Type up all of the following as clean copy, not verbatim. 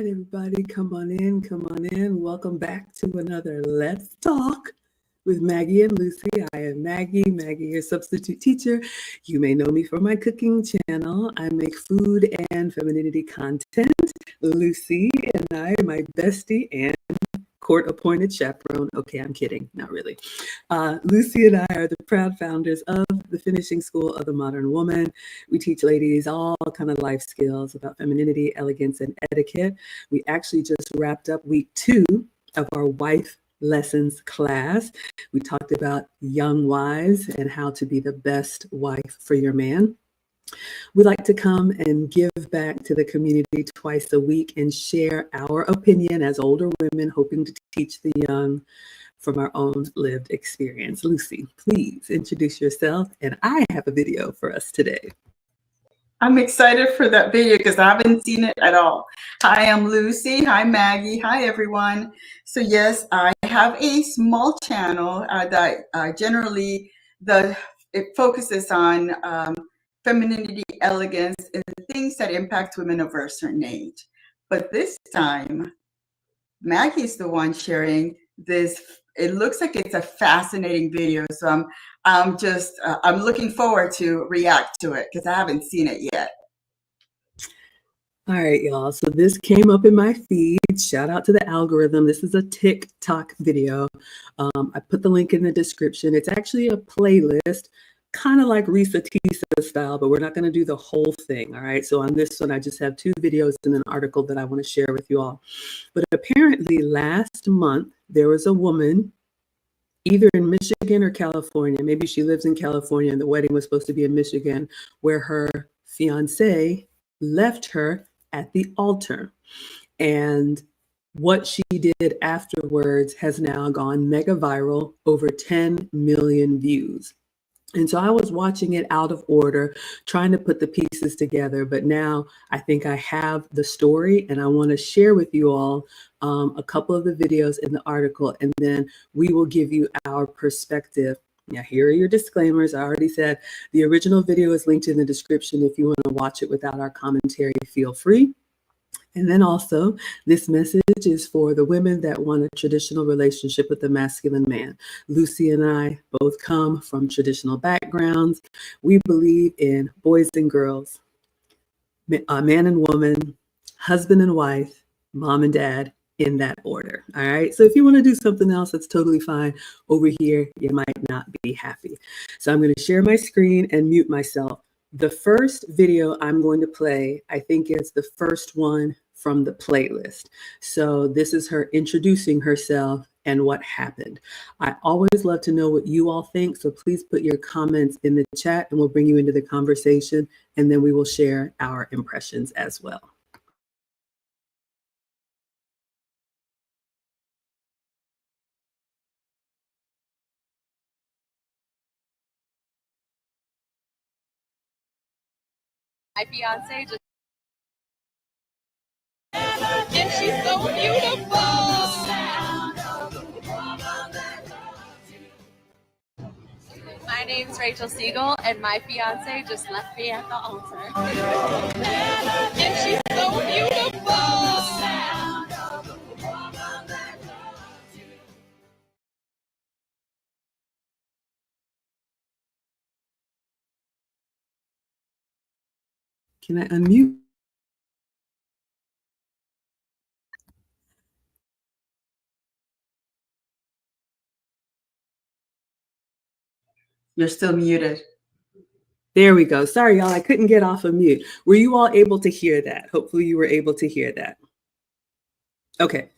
everybody, come on in, come on in. Welcome back to another Let's Talk with Maggie and Lucy. I am Maggie, your substitute teacher. You may know me from my cooking channel. I make food and femininity content. Lucy and I are my bestie and court-appointed chaperone. Okay, I'm kidding, not really. Lucy and I are the proud founders of the Finishing School of the Modern Woman. We teach ladies all kind of life skills about femininity, elegance, and etiquette. We actually just wrapped up week 2 of our wife lessons class. We talked about young wives and how to be the best wife for your man. We like to come and give back to the community twice a week and share our opinion as older women hoping to teach the young from our own lived experience. Lucy, please introduce yourself, and I have a video for us today. I'm excited for that video because I haven't seen it at all. Hi, I'm Lucy. Hi, Maggie. Hi, everyone. So yes, I have a small channel that generally it focuses on femininity, elegance, and things that impact women over a certain age. But this time, Maggie's the one sharing this. It looks like it's a fascinating video. So I'm looking forward to react to it because I haven't seen it yet. All right, y'all. So this came up in my feed. Shout out to the algorithm. This is a TikTok video. I put the link in the description. It's actually a playlist, kind of like Risa Tisa style, but we're not going to do the whole thing. All right. So on this one, I just have 2 videos and an article that I want to share with you all. But apparently last month, there was a woman either in Michigan or California. Maybe she lives in California and the wedding was supposed to be in Michigan, where her fiancé left her at the altar. And what she did afterwards has now gone mega viral, over 10 million views. And so I was watching it out of order, trying to put the pieces together. But now I think I have the story, and I want to share with you all a couple of the videos in the article, and then we will give you our perspective. Now, here are your disclaimers. I already said the original video is linked in the description. If you want to watch it without our commentary, feel free. And then also, this message is for the women that want a traditional relationship with a masculine man. Lucy and I both come from traditional backgrounds. We believe in boys and girls, man and woman, husband and wife, mom and dad, in that order. All right. So if you want to do something else, that's totally fine. Over here, you might not be happy. So I'm going to share my screen and mute myself. The first video I'm going to play, I think it's the first one from the playlist. So this is her introducing herself and what happened. I always love to know what you all think. So please put your comments in the chat and we'll bring you into the conversation, and then we will share our impressions as well. My fiance just, and she's so beautiful. My name's Rachel Siegel, and my fiance just left me at the altar. And she's so beautiful. Can I unmute? You're still muted. There we go. Sorry, y'all. I couldn't get off of mute. Were you all able to hear that? Hopefully you were able to hear that. Okay.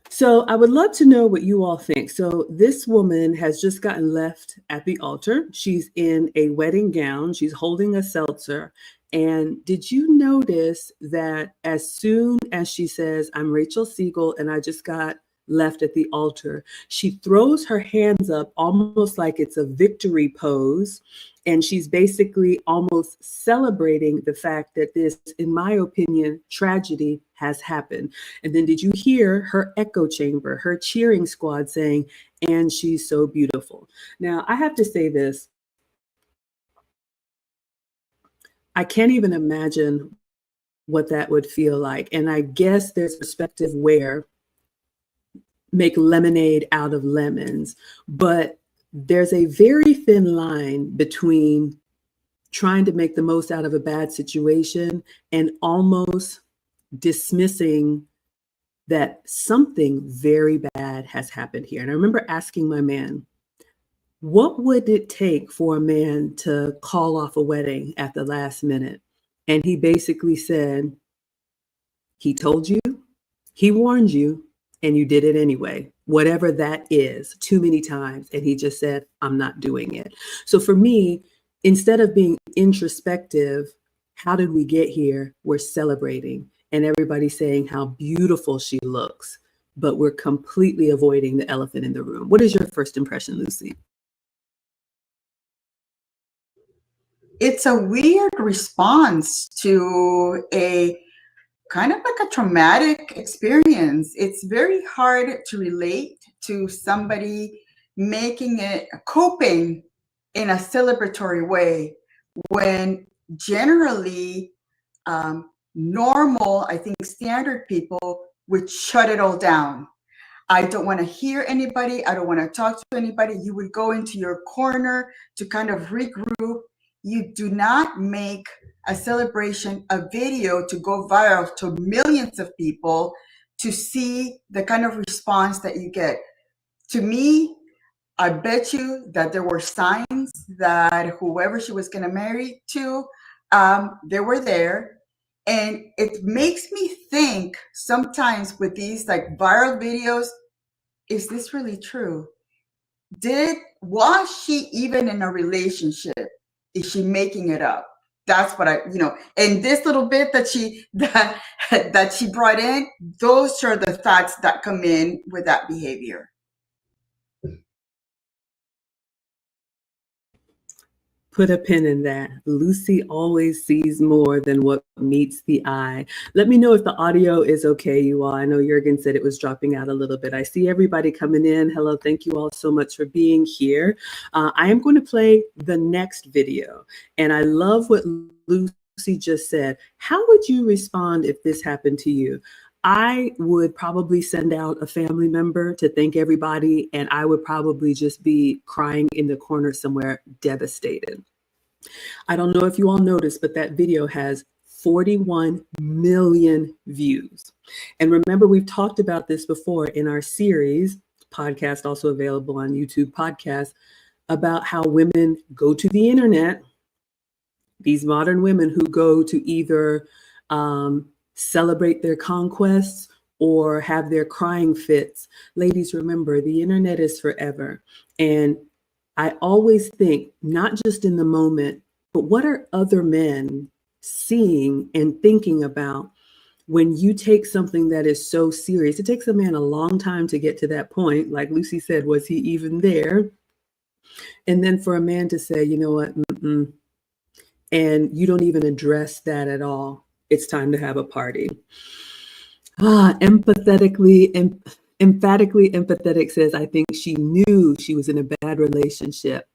So I would love to know what you all think. So this woman has just gotten left at the altar. She's in a wedding gown. She's holding a seltzer. And did you notice that as soon as she says, "I'm Rachel Siegel and I just got left at the altar," she throws her hands up almost like it's a victory pose. And she's basically almost celebrating the fact that this, in my opinion, tragedy has happened. And then did you hear her echo chamber, her cheering squad saying, "And she's so beautiful." Now, I have to say this. I can't even imagine what that would feel like. And I guess there's perspective where make lemonade out of lemons, but there's a very thin line between trying to make the most out of a bad situation and almost dismissing that something very bad has happened here. And I remember asking my man, what would it take for a man to call off a wedding at the last minute? And he basically said, he told you, he warned you, and you did it anyway, whatever that is, too many times. And he just said, I'm not doing it. So for me, instead of being introspective, how did we get here? We're celebrating and everybody's saying how beautiful she looks, but we're completely avoiding the elephant in the room. What is your first impression, Lucy? It's a weird response to a kind of like a traumatic experience. It's very hard to relate to somebody making it, coping in a celebratory way when generally normal, I think standard people would shut it all down. I don't want to hear anybody. I don't want to talk to anybody. You would go into your corner to kind of regroup. You do not make a celebration, a video to go viral to millions of people to see the kind of response that you get. To me, I bet you that there were signs that whoever she was going to marry to, they were there. And it makes me think sometimes with these like viral videos, is this really true? Was she even in a relationship? Is she making it up? That's what and this little bit that she brought in, those are the thoughts that come in with that behavior. Put a pin in that. Lucy always sees more than what meets the eye. Let me know if the audio is okay, you all. I know Jurgen said it was dropping out a little bit. I see everybody coming in. Hello, thank you all so much for being here. I am going to play the next video. And I love what Lucy just said. How would you respond if this happened to you? I would probably send out a family member to thank everybody, and I would probably just be crying in the corner somewhere, devastated. I don't know if you all noticed, but that video has 41 million views. And remember, we've talked about this before in our series, podcast also available on YouTube podcast, about how women go to the internet, these modern women who go to either celebrate their conquests or have their crying fits. Ladies, remember, the internet is forever. And I always think, not just in the moment, but what are other men seeing and thinking about when you take something that is so serious? It takes a man a long time to get to that point. Like Lucy said, was he even there? And then for a man to say, you know what, and you don't even address that at all. It's time to have a party. Emphatically empathetic says, I think she knew she was in a bad relationship.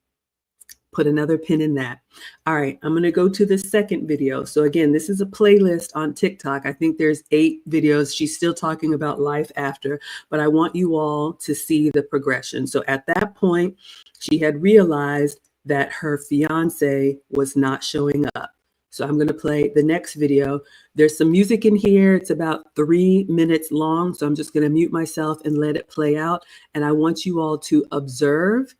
Put another pin in that. All right, I'm going to go to the second video. So again, this is a playlist on TikTok. I think there's 8 videos. She's still talking about life after, but I want you all to see the progression. So at that point, she had realized that her fiance was not showing up. So I'm going to play the next video. There's some music in here. It's about 3 minutes long. So I'm just going to mute myself and let it play out. And I want you all to observe.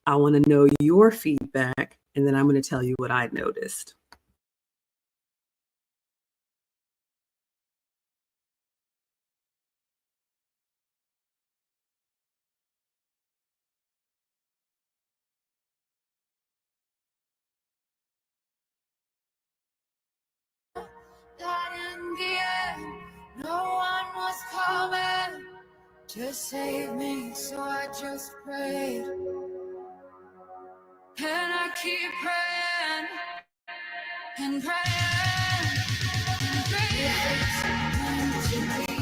I want to know your feedback. And then I'm going to tell you what I noticed. That in the end, no one was coming to save me, so I just prayed. And I keep praying and praying and praying. If it's meant to be,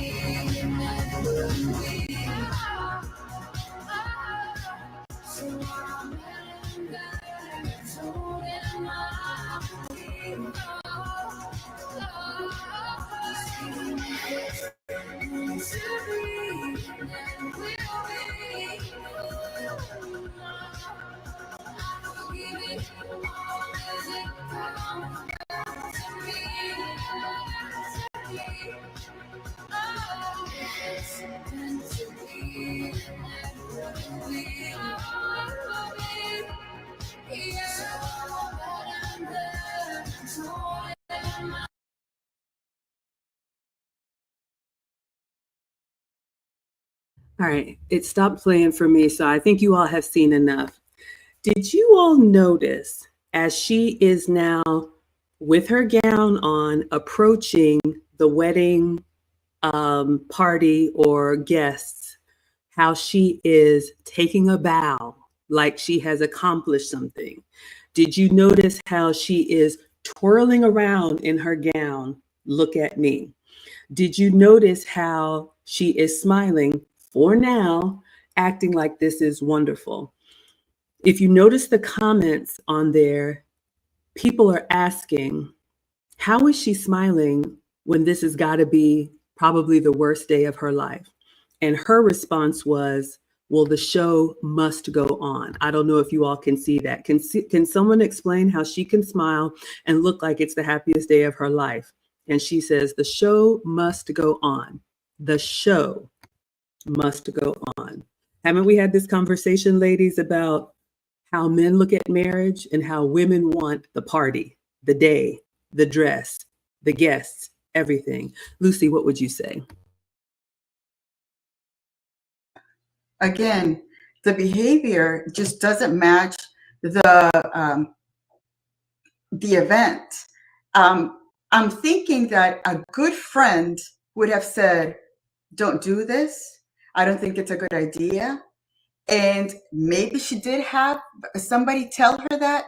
it never will be. So I'm in bed, it's holding my breath. we are made. Yeah, so let him there, so let him. All right, it stopped playing for me, so I think you all have seen enough. Did you all notice as she is now with her gown on, approaching the wedding party or guests, how she is taking a bow like she has accomplished something? Did you notice how she is twirling around in her gown? Look at me. Did you notice how she is smiling for now, acting like this is wonderful? If you notice the comments on there, people are asking, how is she smiling when this has got to be probably the worst day of her life? And her response was, well, the show must go on. I don't know if you all can see that. Can someone explain how she can smile and look like it's the happiest day of her life? And she says, the show must go on. The show must go on. Haven't we had this conversation, ladies, about how men look at marriage and how women want the party, the day, the dress, the guests, everything? Lucy, what would you say? Again, the behavior just doesn't match the event. I'm thinking that a good friend would have said, don't do this. I don't think it's a good idea. And maybe she did have somebody tell her that,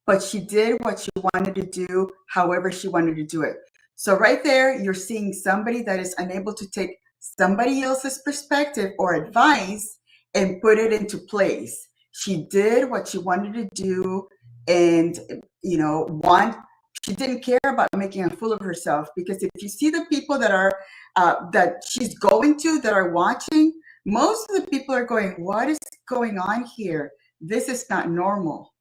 but she did what she wanted to do, however she wanted to do it. So right there, you're seeing somebody that is unable to take somebody else's perspective or advice and put it into place. She did what she wanted to do, and she didn't care about making a fool of herself. Because if you see the people that are that she's going to, that are watching, most of the people are going, what is going on here? This is not normal.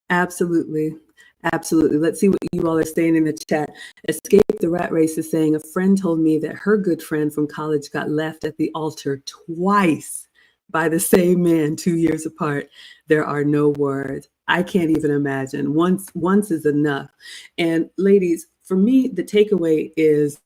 Absolutely. Absolutely. Let's see what you all are saying in the chat. Escape the Rat Race is saying, a friend told me that her good friend from college got left at the altar twice by the same man 2 years apart. There are no words. I can't even imagine. Once is enough. And ladies, for me, the takeaway is,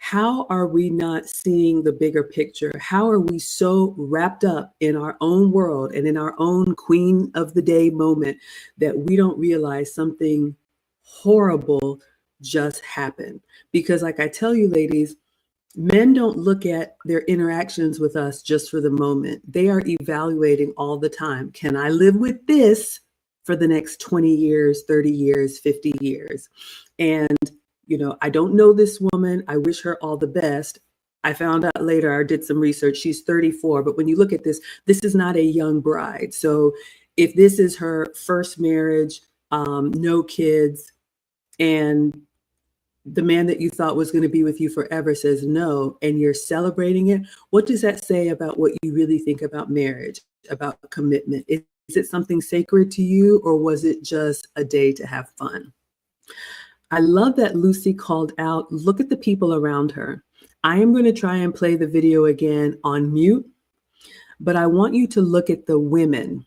how are we not seeing the bigger picture? How are we so wrapped up in our own world and in our own queen of the day moment that we don't realize something horrible just happened? Because like I tell you, ladies, men don't look at their interactions with us just for the moment. They are evaluating all the time. Can I live with this for the next 20 years, 30 years, 50 years? And I don't know this woman. I wish her all the best. I found out later, I did some research, she's 34. But when you look at this is not a young bride. So if this is her first marriage, no kids, and the man that you thought was going to be with you forever says no, and you're celebrating it, what does that say about what you really think about marriage, about commitment? Is it something sacred to you, or was it just a day to have fun? I love that Lucy called out, look at the people around her. I am going to try and play the video again on mute, but I want you to look at the women.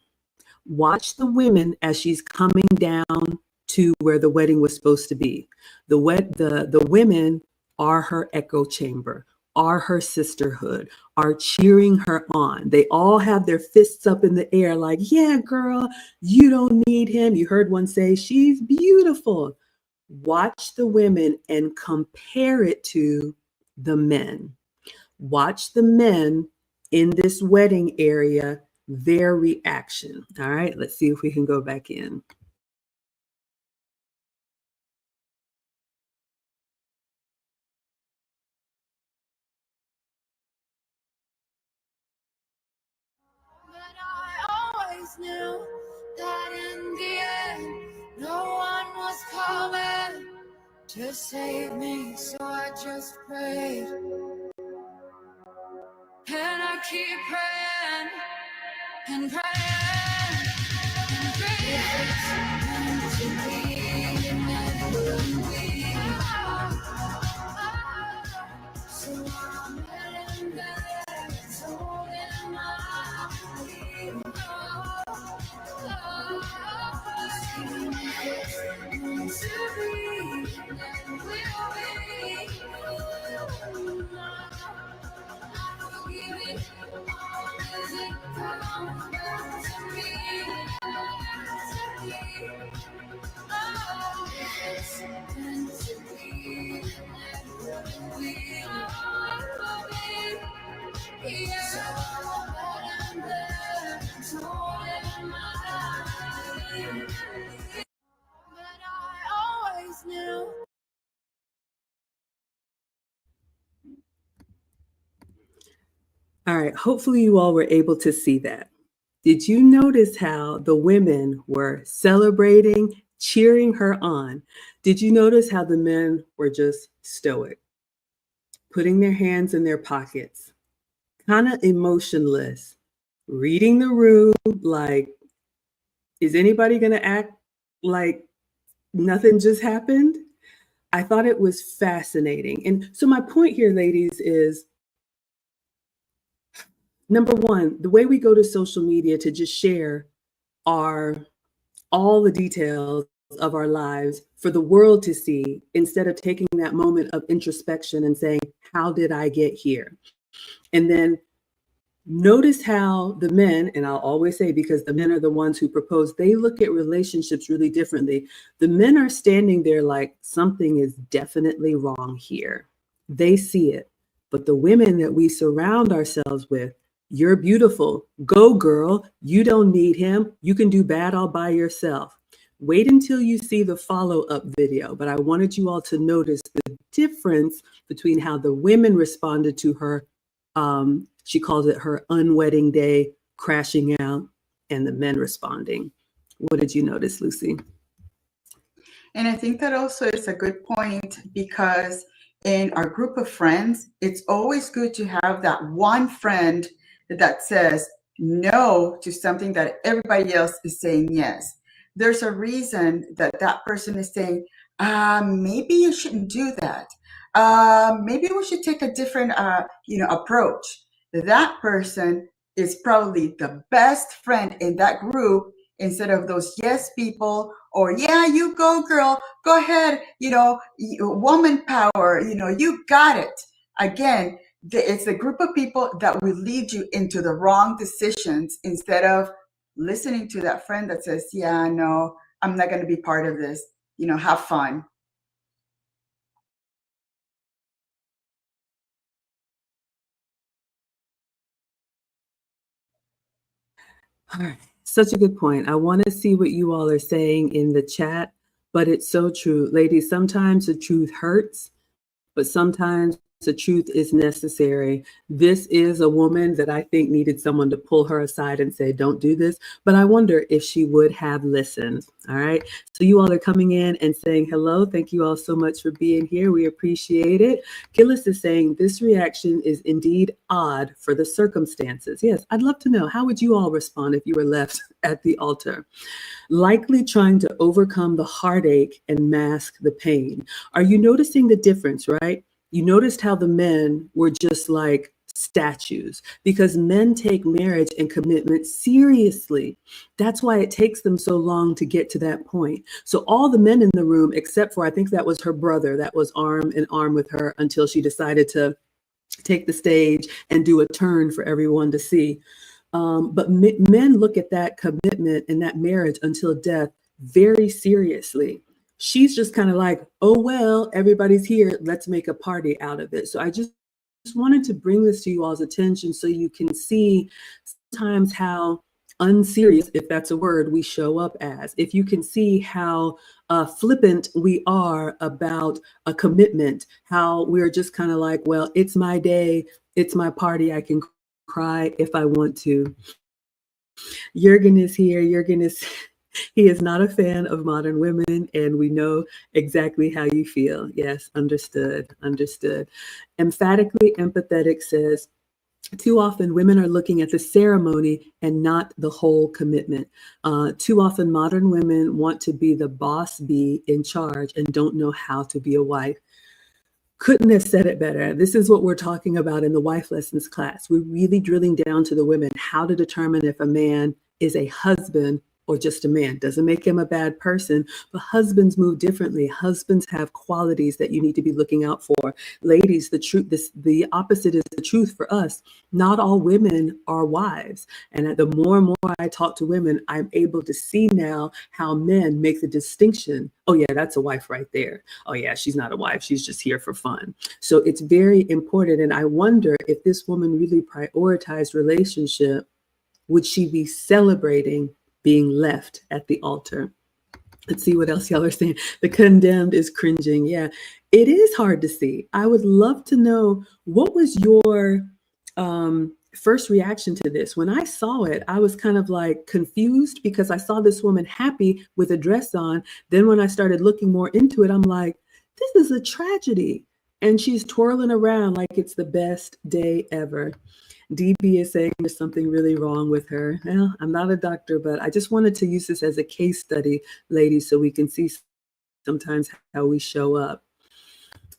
Watch the women as she's coming down to where the wedding was supposed to be. The women are her echo chamber, are her sisterhood, are cheering her on. They all have their fists up in the air like, yeah, girl, you don't need him. You heard one say, she's beautiful. Watch the women and compare it to the men. Watch the men in this wedding area, their reaction. All right, let's see if we can go back in. But I always knew that in the end, no one was coming to save me, so I just prayed. And I keep praying and praying and praying. It's meant to be, and it will be. So I'm letting Always it comes back to me. Oh, it's meant to be. We will be. Yeah. So I'm there, torn in my life. But I always knew. All right, hopefully you all were able to see that. Did you notice how the women were celebrating, cheering her on? Did you notice how the men were just stoic, putting their hands in their pockets, kind of emotionless, reading the room like, is anybody going to act like nothing just happened? I thought it was fascinating. And so my point here, ladies, is number one, the way we go to social media to just share all the details of our lives for the world to see, instead of taking that moment of introspection and saying, how did I get here? And then notice how the men, and I'll always say, because the men are the ones who propose, they look at relationships really differently. The men are standing there like something is definitely wrong here. They see it. But the women that we surround ourselves with, you're beautiful. Go, girl. You don't need him. You can do bad all by yourself. Wait until you see the follow-up video. But I wanted you all to notice the difference between how the women responded to her. She calls it her unwedding day crashing out, and the men responding. What did you notice, Lucy? And I think that also is a good point, because in our group of friends, it's always good to have that one friend that says no to something that everybody else is saying yes. There's a reason that that person is saying, maybe you shouldn't do that. Maybe we should take a different, approach. That person is probably the best friend in that group, instead of those yes people, or yeah, you go, girl, go ahead, woman power, you got it. Again, it's a group of people that will lead you into the wrong decisions, instead of listening to that friend that says, yeah, no, I'm not going to be part of this. Have fun. All right. Such a good point. I want to see what you all are saying in the chat, but it's so true. Ladies, sometimes the truth hurts, but sometimes the truth is necessary. This is a woman that I think needed someone to pull her aside and say, don't do this. But I wonder if she would have listened. All right. So you all are coming in and saying hello. Thank you all so much for being here. We appreciate it. Gillis is saying this reaction is indeed odd for the circumstances. Yes, I'd love to know, how would you all respond if you were left at the altar? Likely trying to overcome the heartache and mask the pain. Are you noticing the difference, right? You noticed how the men were just like statues, because men take marriage and commitment seriously. That's why it takes them so long to get to that point. So all the men in the room, except for, I think that was her brother, that was arm in arm with her until she decided to take the stage and do a turn for everyone to see. But men look at that commitment and that marriage until death very seriously. She's just kind of like, oh, well, everybody's here. Let's make a party out of it. So I just wanted to bring this to you all's attention so you can see sometimes how unserious, if that's a word, we show up as. If you can see how flippant we are about a commitment, how we're just kind of like, well, it's my day, it's my party, I can cry if I want to. Jürgen is here. He is not a fan of modern women, and we know exactly how you feel. Yes, understood. Emphatically empathetic says, too often women are looking at the ceremony and not the whole commitment. Too often modern women want to be the boss bee in charge and don't know how to be a wife. Couldn't have said it better. This is what we're talking about in the Wife Lessons class. We're really drilling down to the women, how to determine if a man is a husband or just a man. Doesn't make him a bad person, but husbands move differently. Husbands have qualities that you need to be looking out for. Ladies, the opposite is the truth for us. Not all women are wives. And the more and more I talk to women, I'm able to see now how men make the distinction. Oh yeah, that's a wife right there. Oh yeah, she's not a wife. She's just here for fun. So it's very important. And I wonder if this woman really prioritized relationship, would she be celebrating being left at the altar? Let's see what else y'all are saying. The condemned is cringing. Yeah, it is hard to see. I would love to know, what was your first reaction to this? When I saw it, I was kind of like confused because I saw this woman happy with a dress on. Then when I started looking more into it, I'm like, this is a tragedy. And she's twirling around like it's the best day ever. DB is saying there's something really wrong with her. Well, I'm not a doctor, but I just wanted to use this as a case study, ladies, so we can see sometimes how we show up.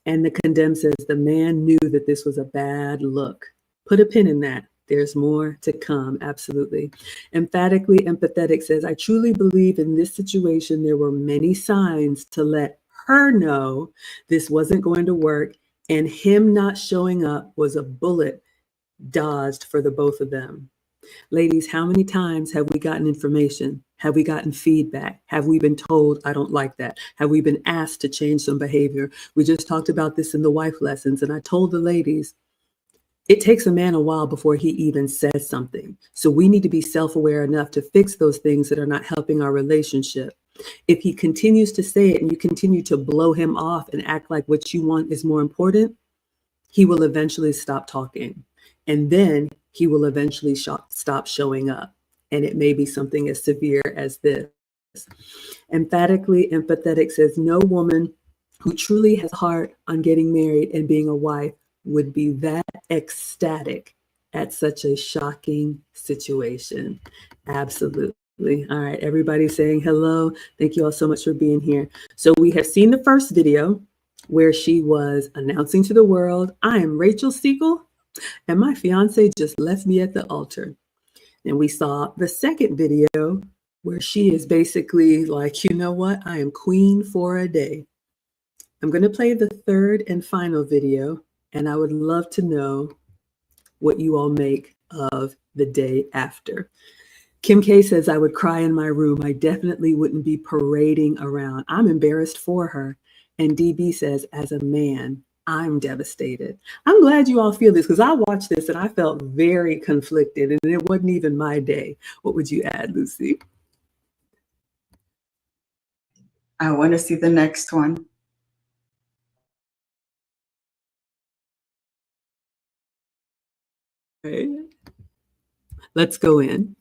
And the condemned says the man knew that this was a bad look. Put a pin in that. There's more to come. Absolutely. Emphatically empathetic says, I truly believe in this situation there were many signs to let her know this wasn't going to work, and him not showing up was a bullet dodged for the both of them. Ladies, how many times have we gotten information? Have we gotten feedback? Have we been told, I don't like that? Have we been asked to change some behavior? We just talked about this in the wife lessons, and I told the ladies, it takes a man a while before he even says something. So we need to be self-aware enough to fix those things that are not helping our relationship. If he continues to say it and you continue to blow him off and act like what you want is more important, he will eventually stop talking. And then he will eventually stop showing up. And it may be something as severe as this. Emphatically empathetic says, no woman who truly has a heart on getting married and being a wife would be that ecstatic at such a shocking situation. Absolutely. All right, everybody saying hello. Thank you all so much for being here. So we have seen the first video where she was announcing to the world, I am Rachel Siegel, and my fiance just left me at the altar. And we saw the second video where she is basically like, you know what? I am queen for a day. I'm going to play the third and final video, and I would love to know what you all make of the day after. Kim K says, I would cry in my room. I definitely wouldn't be parading around. I'm embarrassed for her. And DB says, as a man, I'm devastated. I'm glad you all feel this, because I watched this and I felt very conflicted, and it wasn't even my day. What would you add, Lucy? I want to see the next one. Okay. Let's go in.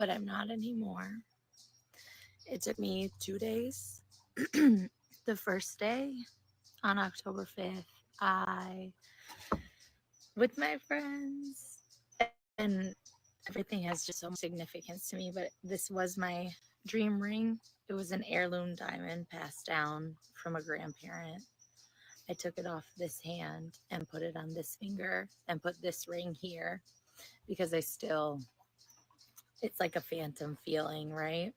But I'm not anymore. It took me 2 days. The first day on October 5th, I, with my friends, and everything has just so much significance to me, but this was my dream ring. It was an heirloom diamond passed down from a grandparent. I took it off this hand and put it on this finger and put this ring here because it's like a phantom feeling, right?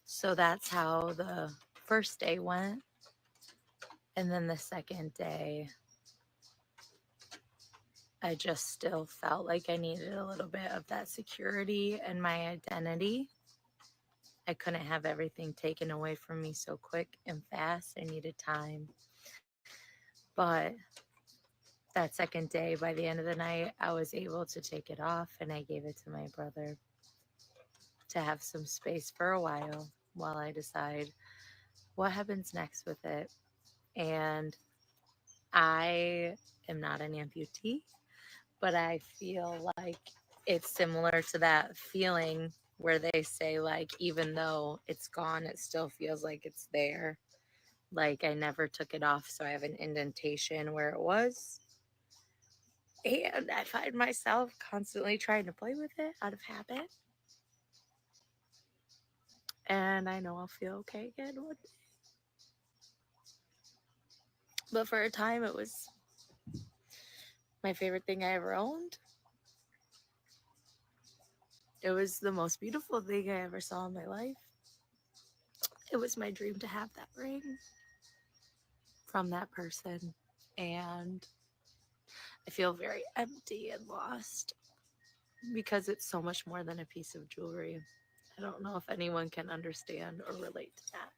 So that's how the first day went. And then the second day, I just still felt like I needed a little bit of that security and my identity. I couldn't have everything taken away from me so quick and fast. I needed time. But that second day, by the end of the night, I was able to take it off, and I gave it to my brother to have some space for a while I decide what happens next with it. And I am not an amputee, but I feel like it's similar to that feeling where they say, like, even though it's gone, it still feels like it's there. Like I never took it off, so I have an indentation where it was. And I find myself constantly trying to play with it out of habit. And I know I'll feel okay again one day. But for a time, it was my favorite thing I ever owned. It was the most beautiful thing I ever saw in my life. It was my dream to have that ring from that person. And I feel very empty and lost because it's so much more than a piece of jewelry. I don't know if anyone can understand or relate to that.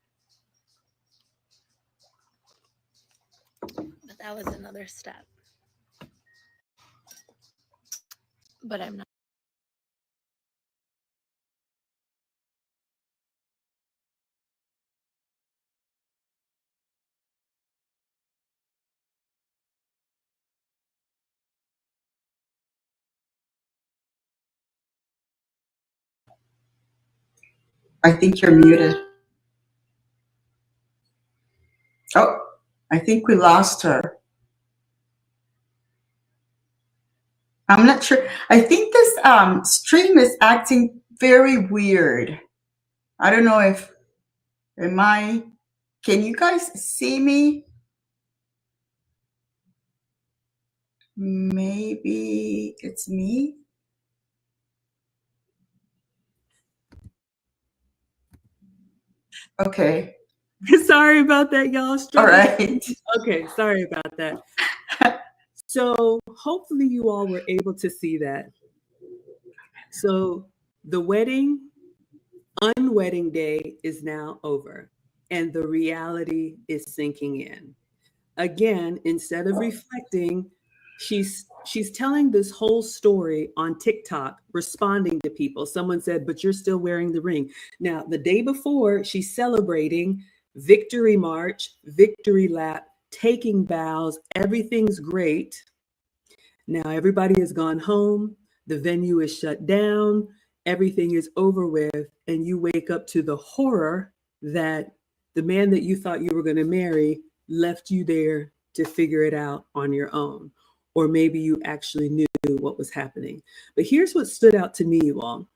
But that was another step. But I'm not. I think you're muted. Oh, I think we lost her. I'm not sure. I think this stream is acting very weird. I don't know if can you guys see me? Maybe it's me. Okay. Sorry about that, y'all. All right. Okay, sorry about that. So hopefully you all were able to see that. So the unwedding day is now over, and the reality is sinking in. Again, instead of reflecting, she's telling this whole story on TikTok, responding to people. Someone said, "But you're still wearing the ring." Now, the day before, she's celebrating victory march, victory lap, taking vows, everything's great. Now everybody has gone home, the venue is shut down, everything is over with, and you wake up to the horror that the man that you thought you were going to marry left you there to figure it out on your own. Or maybe you actually knew what was happening. But here's what stood out to me, you all.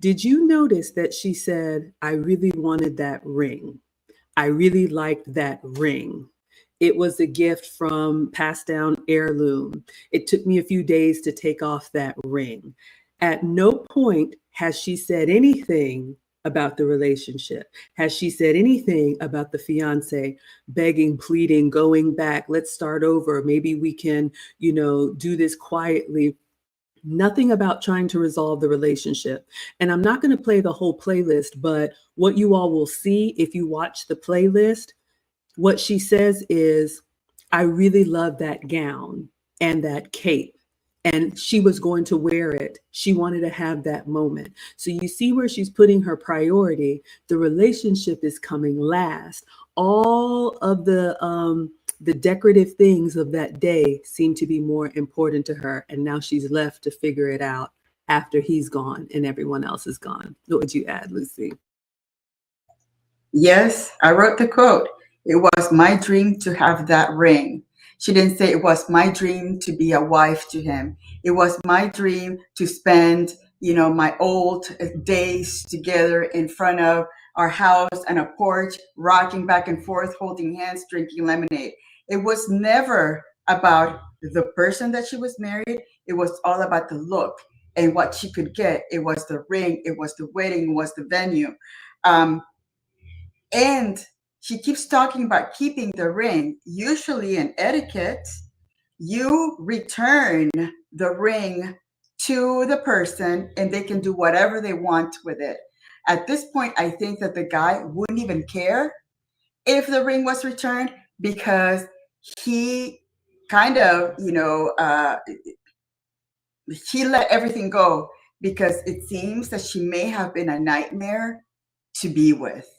Did you notice that she said, "I really wanted that ring. I really liked that ring. It was a gift from passed down heirloom. It took me a few days to take off that ring." At no point has she said anything about the relationship. Has she said anything about the fiancé begging, pleading, going back, let's start over. Maybe we can, do this quietly. Nothing about trying to resolve the relationship. And I'm not going to play the whole playlist, but what you all will see if you watch the playlist, what she says is, "I really love that gown and that cape." And she was going to wear it. She wanted to have that moment. So you see where she's putting her priority. The relationship is coming last. All of the decorative things of that day seem to be more important to her. And now she's left to figure it out after he's gone and everyone else is gone. What would you add, Lucy? Yes, I wrote the quote. "It was my dream to have that ring." She didn't say it was my dream to be a wife to him. It was my dream to spend, my old days together in front of our house and a porch, rocking back and forth, holding hands, drinking lemonade. It was never about the person that she was married. It was all about the look and what she could get. It was the ring. It was the wedding. It was the venue. And she keeps talking about keeping the ring. Usually in etiquette, you return the ring to the person and they can do whatever they want with it. At this point, I think that the guy wouldn't even care if the ring was returned, because he kind of, he let everything go, because it seems that she may have been a nightmare to be with.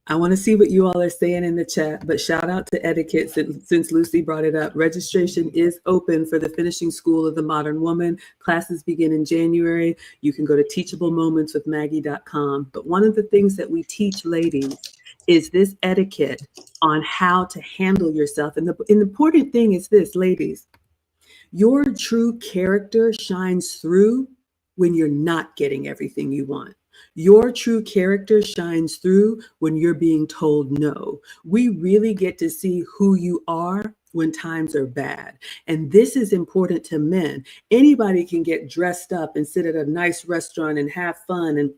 I want to see what you all are saying in the chat, but shout out to etiquette since Lucy brought it up. Registration is open for the Finishing School of the Modern Woman. Classes begin in January. You can go to teachablemomentswithmaggie.com. But one of the things that we teach ladies is this etiquette on how to handle yourself. And the important thing is this, ladies, your true character shines through when you're not getting everything you want. Your true character shines through when you're being told no. We really get to see who you are when times are bad. And this is important to men. Anybody can get dressed up and sit at a nice restaurant and have fun and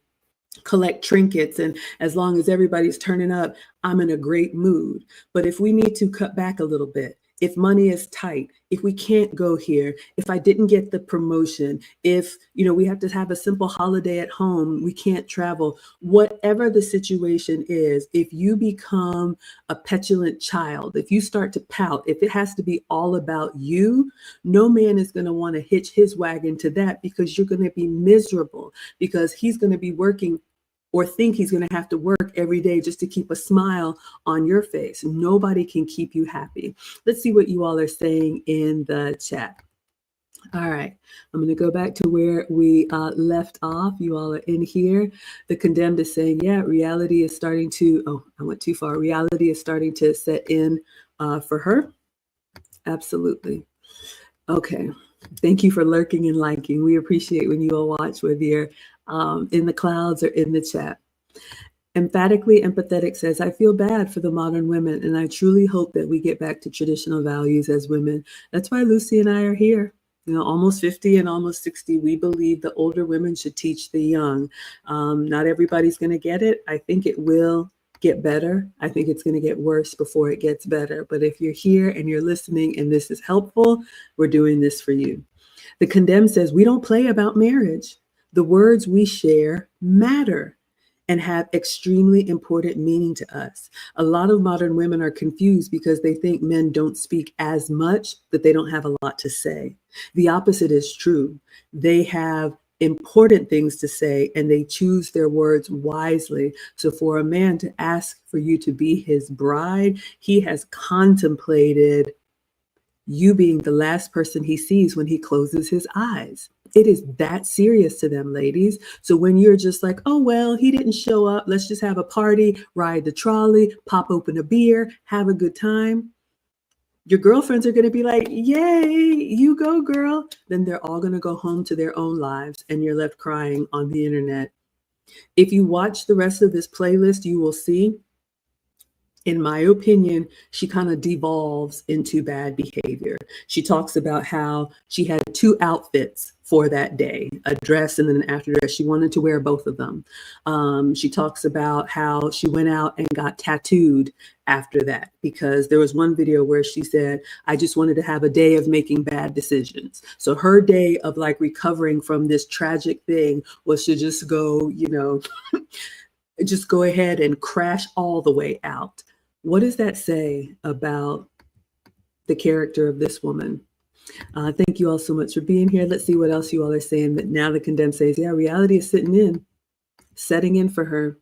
collect trinkets, and as long as everybody's turning up, I'm in a great mood. But if we need to cut back a little bit, if money is tight, if we can't go here, if I didn't get the promotion, if we have to have a simple holiday at home, we can't travel, whatever the situation is, if you become a petulant child, if you start to pout, if it has to be all about you, no man is going to want to hitch his wagon to that, because you're going to be miserable, because he's going to be working or think he's going to have to work every day just to keep a smile on your face. Nobody can keep you happy. Let's see what you all are saying in the chat. All right, I'm going to go back to where we left off. You all are in here. The Condemned is saying, yeah, reality is starting to, I went too far. Reality is starting to set in for her. Absolutely. Okay. Thank you for lurking and liking. We appreciate when you all watch, whether you're in the clouds or in the chat. Emphatically Empathetic says, I feel bad for the modern women, and I truly hope that we get back to traditional values as women. That's why Lucy and I are here. Almost 50 and almost 60, we believe the older women should teach the young. Not everybody's going to get it. I think it will get better. I think it's going to get worse before it gets better. But if you're here and you're listening and this is helpful, we're doing this for you. The Condemned says, we don't play about marriage. The words we share matter and have extremely important meaning to us. A lot of modern women are confused because they think men don't speak as much, that they don't have a lot to say. The opposite is true. They have important things to say, and they choose their words wisely. So for a man to ask for you to be his bride, he has contemplated you being the last person he sees when he closes his eyes. It is that serious to them, ladies. So when you're just like, oh, well, he didn't show up, let's just have a party, ride the trolley, pop open a beer, have a good time, your girlfriends are going to be like, yay, you go, girl. Then they're all going to go home to their own lives, and you're left crying on the internet. If you watch the rest of this playlist, you will see, in my opinion, she kind of devolves into bad behavior. She talks about how she had 2 outfits for that day, a dress and then an after dress. She wanted to wear both of them. She talks about how she went out and got tattooed after that, because there was one video where she said, I just wanted to have a day of making bad decisions. So her day of like recovering from this tragic thing was to just go, just go ahead and crash all the way out. What does that say about the character of this woman? Thank you all so much for being here. Let's see what else you all are saying. But now the Condemned says, yeah, reality is setting in for her.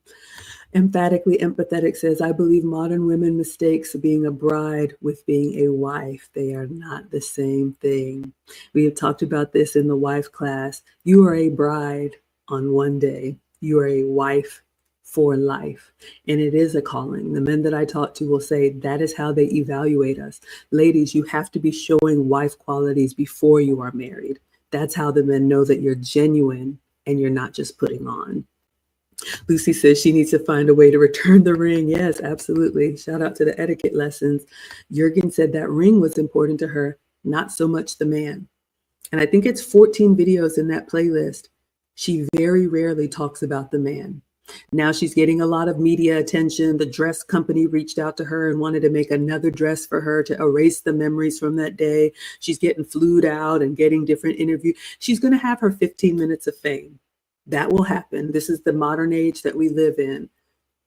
Emphatically Empathetic says, I believe modern women mistakes being a bride with being a wife. They are not the same thing. We have talked about this in the wife class. You are a bride on one day. You are a wife for life. And it is a calling. The men that I talk to will say that is how they evaluate us. Ladies, you have to be showing wife qualities before you are married. That's how the men know that you're genuine and you're not just putting on. Lucy says she needs to find a way to return the ring. Yes, absolutely. Shout out to the etiquette lessons. Jürgen said that ring was important to her, not so much the man. And I think it's 14 videos in that playlist. She very rarely talks about the man. Now she's getting a lot of media attention. The dress company reached out to her and wanted to make another dress for her to erase the memories from that day. She's getting flued out and getting different interviews. She's going to have her 15 minutes of fame. That will happen. This is the modern age that we live in.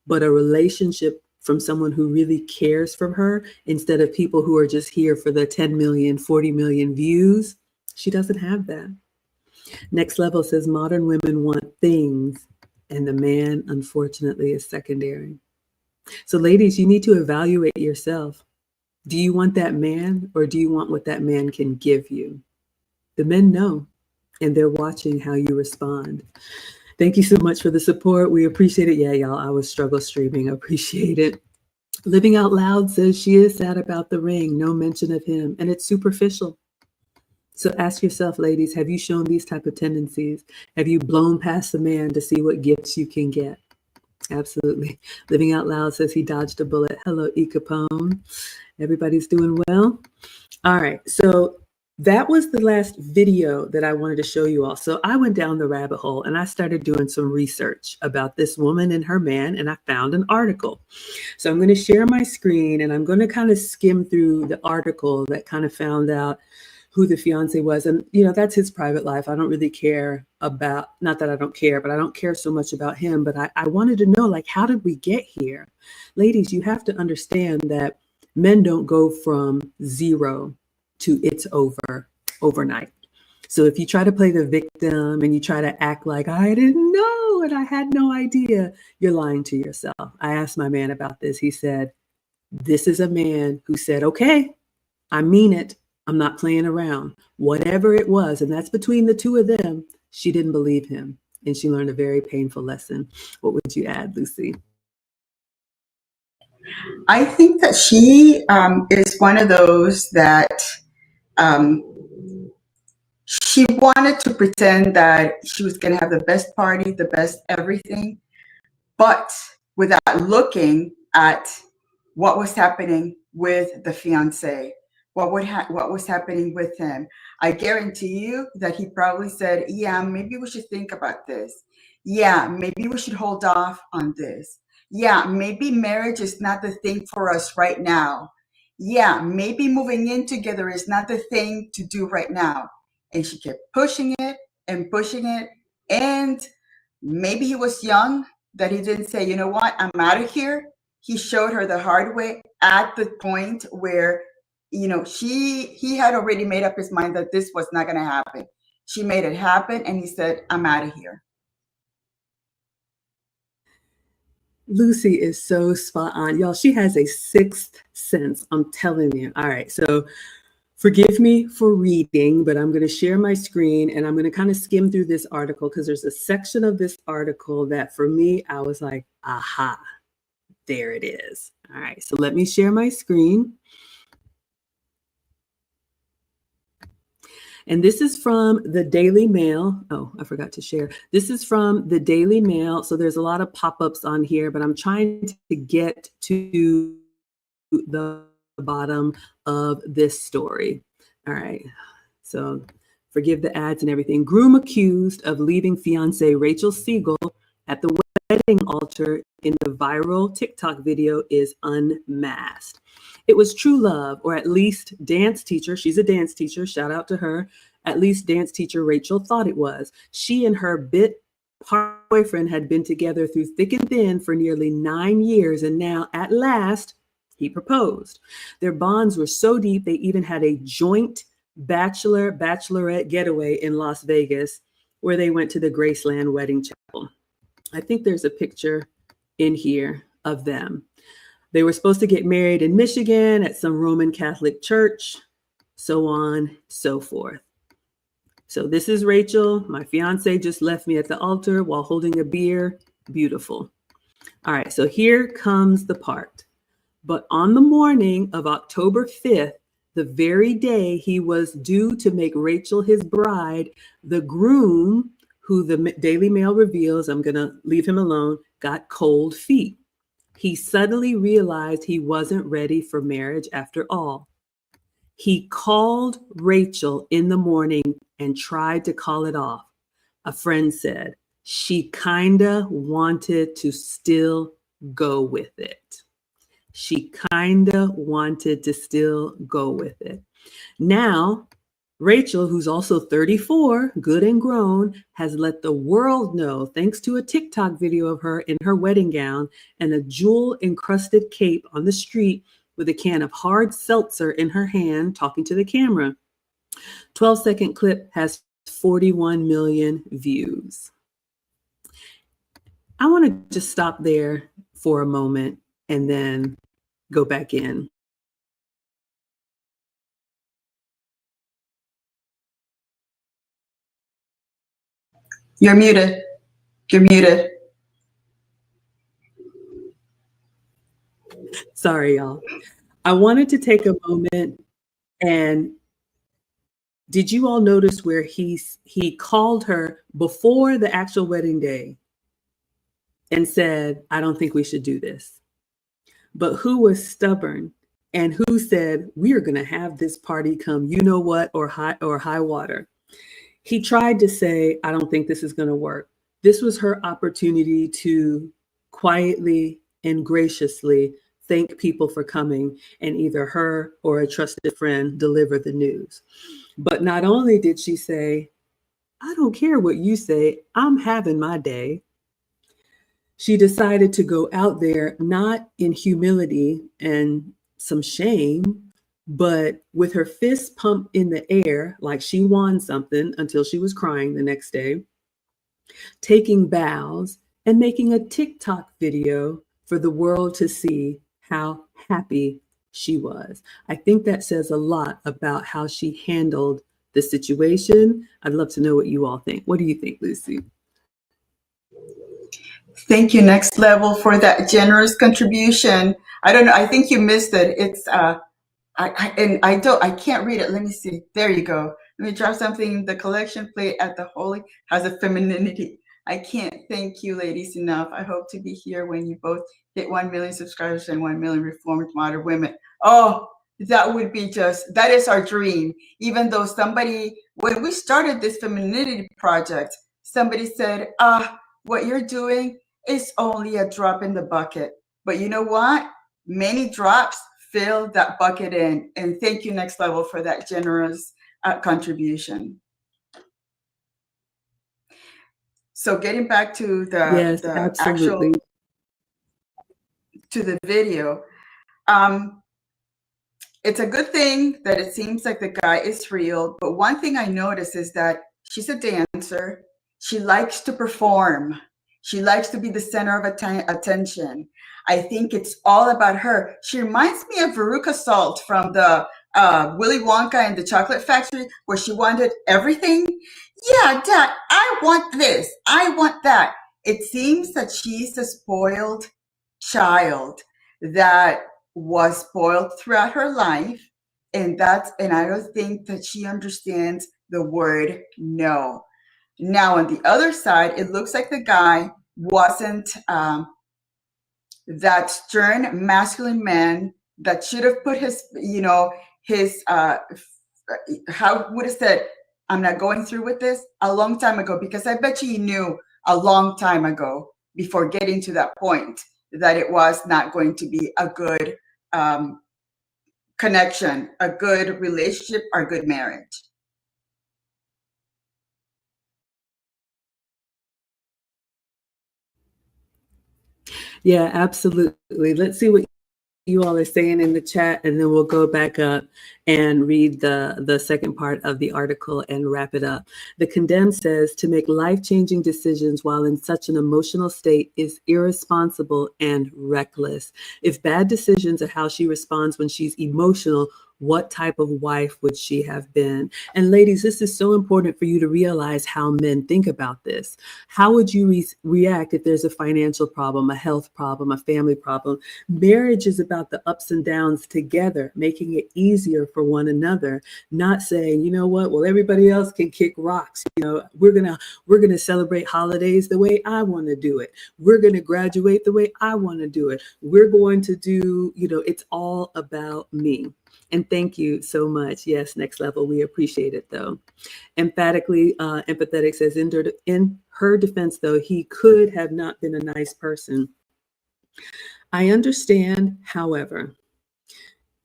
But a relationship from someone who really cares for her, instead of people who are just here for the 10 million, 40 million views, she doesn't have that. Next Level says modern women want things, and the man, unfortunately, is secondary. So ladies, you need to evaluate yourself. Do you want that man, or do you want what that man can give you? The men know, and they're watching how you respond. Thank you so much for the support. We appreciate it. Yeah, y'all, I was struggle streaming. Appreciate it. Living Out Loud says she is sad about the ring. No mention of him. And it's superficial. So ask yourself, ladies, have you shown these type of tendencies? Have you blown past the man to see what gifts you can get? Absolutely. Living Out Loud says he dodged a bullet. Hello, E. Capone. Everybody's doing well. All right. So that was the last video that I wanted to show you all. So I went down the rabbit hole and I started doing some research about this woman and her man, and I found an article. So I'm going to share my screen and I'm going to kind of skim through the article that kind of found out who the fiance was. And, you know, that's his private life. I don't really care about, not that I don't care, but I don't care so much about him. But I wanted to know, like, how did we get here? Ladies, you have to understand that men don't go from zero to it's over overnight. So if you try to play the victim and you try to act like I didn't know and I had no idea, you're lying to yourself. I asked my man about this. He said, this is a man who said, okay, I mean it. I'm not playing around. Whatever it was, and that's between the two of them, she didn't believe him. And she learned a very painful lesson. What would you add, Lucy? I think that she is one of those that she wanted to pretend that she was going to have the best party, the best everything, but without looking at what was happening with the fiancé, what was happening with him. I guarantee you that he probably said, yeah, maybe we should think about this. Yeah, maybe we should hold off on this. Yeah, maybe marriage is not the thing for us right now. Yeah, maybe moving in together is not the thing to do right now. And she kept pushing it and pushing it. And maybe he was young that he didn't say, you know what, I'm out of here. He showed her the hard way at the point where, you know, he had already made up his mind that this was not going to happen. She made it happen, and he said, I'm out of here. Lucy is so spot on. Y'all, she has a sixth sense. I'm telling you. All right. So forgive me for reading, but I'm going to share my screen and I'm going to kind of skim through this article because there's a section of this article that for me, I was like, aha, there it is. All right. So let me share my screen. And this is from the Daily Mail. Oh, I forgot to share. This is from the Daily Mail. So there's a lot of pop-ups on here, but I'm trying to get to the bottom of this story. All right. So forgive the ads and everything. Groom accused of leaving fiancée Rachel Siegel at the wedding altar in the viral TikTok video is unmasked. It was true love, or at least dance teacher. She's a dance teacher. Shout out to her. At least dance teacher Rachel thought it was. She and her boyfriend had been together through thick and thin for nearly 9 years. And now at last he proposed. Their bonds were so deep, they even had a joint bachelorette getaway in Las Vegas where they went to the Graceland Wedding Chapel. I think there's a picture in here of them. They were supposed to get married in Michigan at some Roman Catholic church, so on, so forth. So this is Rachel. My fiance just left me at the altar while holding a beer. Beautiful. All right, so here comes the part. But on the morning of October 5th, the very day he was due to make Rachel his bride, the groom, who the Daily Mail reveals, I'm going to leave him alone, got cold feet. He suddenly realized he wasn't ready for marriage after all. He called Rachel in the morning and tried to call it off. A friend said she kinda wanted to still go with it. She kinda wanted to still go with it. Now, Rachel, who's also 34, good and grown, has let the world know, thanks to a TikTok video of her in her wedding gown and a jewel-encrusted cape on the street with a can of hard seltzer in her hand, talking to the camera. 12-second clip has 41 million views. I want to just stop there for a moment and then go back in. You're muted. You're muted. Sorry, y'all. I wanted to take a moment, and did you all notice where he called her before the actual wedding day and said, I don't think we should do this. But who was stubborn and who said, we are going to have this party come, you know what, or high water. He tried to say, I don't think this is going to work. This was her opportunity to quietly and graciously thank people for coming, and either her or a trusted friend deliver the news. But not only did she say, I don't care what you say, I'm having my day. She decided to go out there, not in humility and some shame, but with her fist pumped in the air like she won something, until she was crying the next day, taking bows and making a TikTok video for the world to see how happy she was. I think that says a lot about how she handled the situation. I'd love to know what you all think. What do you think, Lucy? Thank you, Next Level, for that generous contribution. I don't know. I think you missed it. It's I can't read it. Let me see. There you go. Let me drop something. The collection plate at the Holy has a femininity. I can't thank you, ladies, enough. I hope to be here when you both hit 1 million subscribers and 1 million reformed modern women. Oh, that would be that is our dream. Even though when we started this femininity project, somebody said, what you're doing is only a drop in the bucket. But you know what? Many drops fill that bucket in. And thank you, Next Level, for that generous contribution. So getting back to Yes, absolutely. To the video, it's a good thing that it seems like the guy is real. But one thing I noticed is that she's a dancer. She likes to perform. She likes to be the center of attention. I think it's all about her. She reminds me of Veruca Salt from the Willy Wonka and the Chocolate Factory, where she wanted everything. Yeah, Dad, I want this. I want that. It seems that she's a spoiled child that was spoiled throughout her life. And I don't think that she understands the word no. Now, on the other side, it looks like the guy wasn't that stern, masculine man that should have put how would have said, I'm not going through with this a long time ago, because I bet you he knew a long time ago, before getting to that point, that it was not going to be a good connection, a good relationship, or a good marriage. Yeah, absolutely. Let's see what you all are saying in the chat, and then we'll go back up and read the second part of the article and wrap it up. The Condemned says, to make life-changing decisions while in such an emotional state is irresponsible and reckless. If bad decisions are how she responds when she's emotional, what type of wife would she have been? And ladies, this is so important for you to realize how men think about this. How would you react if there's a financial problem, a health problem, a family problem? Marriage is about the ups and downs together, making it easier for one another, not saying, you know what, well, everybody else can kick rocks. You know, we're gonna celebrate holidays the way I want to do it. We're gonna graduate the way I want to do it. We're going to do, it's all about me. And thank you so much. Yes, Next Level. We appreciate it, though. Emphatically, Empathetic says, in her defense, though, he could have not been a nice person. I understand, however,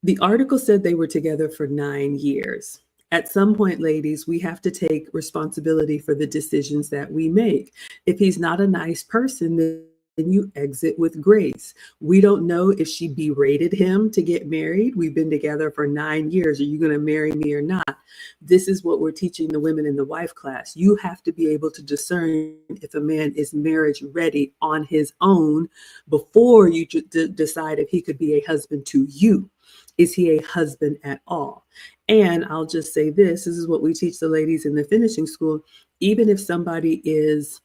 the article said they were together for 9 years. At some point, ladies, we have to take responsibility for the decisions that we make. If he's not a nice person, then you exit with grace. We don't know if she berated him to get married. We've been together for 9 years. Are you going to marry me or not? This is what we're teaching the women in the wife class. You have to be able to discern if a man is marriage ready on his own before you decide if he could be a husband to you. Is he a husband at all? And I'll just say this is what we teach the ladies in the finishing school. Even if somebody is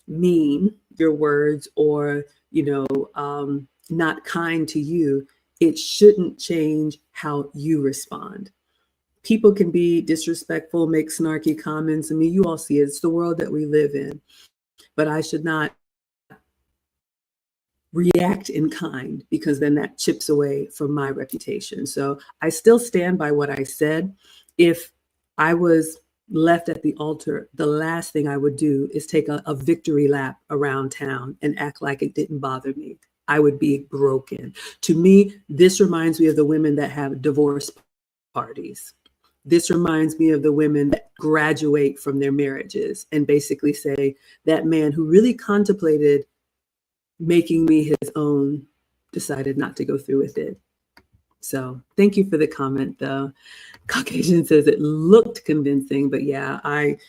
mean, your words, or, not kind to you, it shouldn't change how you respond. People can be disrespectful, make snarky comments. I mean, you all see it. It's the world that we live in. But I should not react in kind, because then that chips away from my reputation. So I still stand by what I said. If I was left at the altar, the last thing I would do is take a victory lap around town and act like it didn't bother me. I would be broken. To me, this reminds me of the women that have divorce parties. This reminds me of the women that graduate from their marriages and basically say, that man who really contemplated making me his own decided not to go through with it. So thank you for the comment, though. Caucasian says it looked convincing, but yeah,